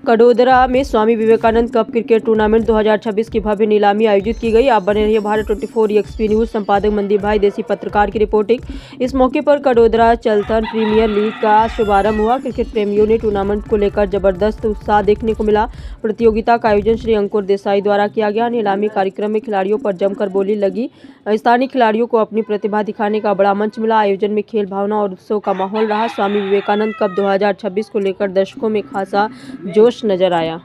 कड़ोदरा में Swami Vivekananda cup cricket tournament 2026 की भव्य नीलामी आयोजित की गई। आप बने रहिए भारत 24 EXP न्यूज। संपादक मंदीप भाई देसी, पत्रकार की रिपोर्टिंग। इस मौके पर कड़ोदरा चलथन प्रीमियर लीग का शुभारंभ हुआ। क्रिकेट प्रेमियों ने टूर्नामेंट को लेकर जबरदस्त उत्साह देखने को मिला। प्रतियोगिता का आयोजन श्री अंकुर देसाई द्वारा किया गया। नीलामी कार्यक्रम में खिलाड़ियों पर जमकर बोली लगी। स्थानीय खिलाड़ियों को अपनी प्रतिभा दिखाने का बड़ा मंच मिला। आयोजन में खेल भावना और उत्सव का माहौल रहा। स्वामी विवेकानंद कप 2026 को लेकर दर्शकों में खासा जोश नजर आया।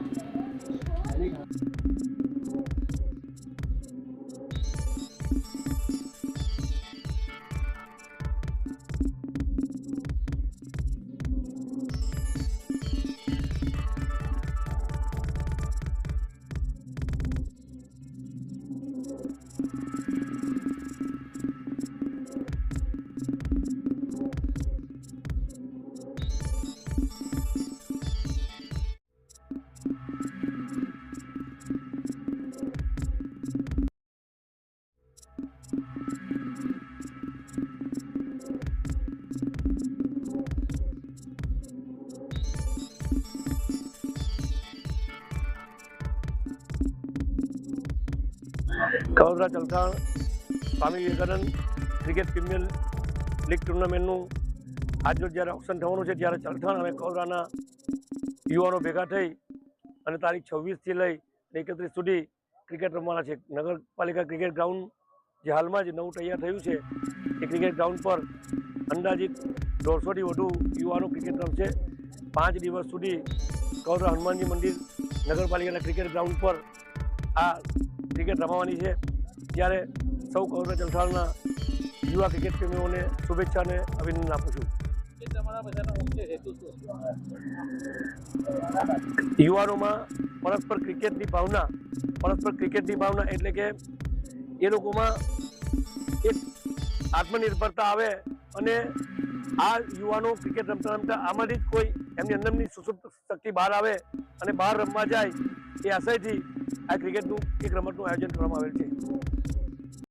Kadodara Chalthan Swami Vivekananda cricket premier league ટુર્નામેન્ટનું આજરોજ જ્યારે ઓક્શન થવાનું છે ત્યારે ચલથાણ અને કડોદરાના યુવાનો ભેગા થઈ અને તારીખ 26થી લઈ 31 સુધી ક્રિકેટ રમવાના છે। નગરપાલિકા ક્રિકેટ ગ્રાઉન્ડ જે હાલમાં જ નવું તૈયાર થયું છે એ ક્રિકેટ ગ્રાઉન્ડ પર અંદાજિત 150થી વધુ યુવાનો ક્રિકેટ રમશે। 5 દિવસ સુધી કડોદરા હનુમાનજી મંદિર નગરપાલિકાના ક્રિકેટ ગ્રાઉન્ડ પર આ ક્રિકેટ રમવાની છે। ત્યારે સૌ કડોદરા ચલથાણના યુવા ક્રિકેટ પ્રેમીઓને શુભેચ્છા અને અભિનંદન આપું છું। યુવાનોમાં પરસ્પર ક્રિકેટની ભાવના એટલે કે એ લોકોમાં એક આત્મનિર્ભરતા આવે અને આ યુવાનો ક્રિકેટ રમતા રમતા આમાંથી જ કોઈ એમની અંદરની સુસુપ્ત શક્તિ બહાર આવે અને બહાર રમવા જાય એ આશયથી આ ક્રિકેટનું એક રમતનું આયોજન કરવામાં આવેલ છે।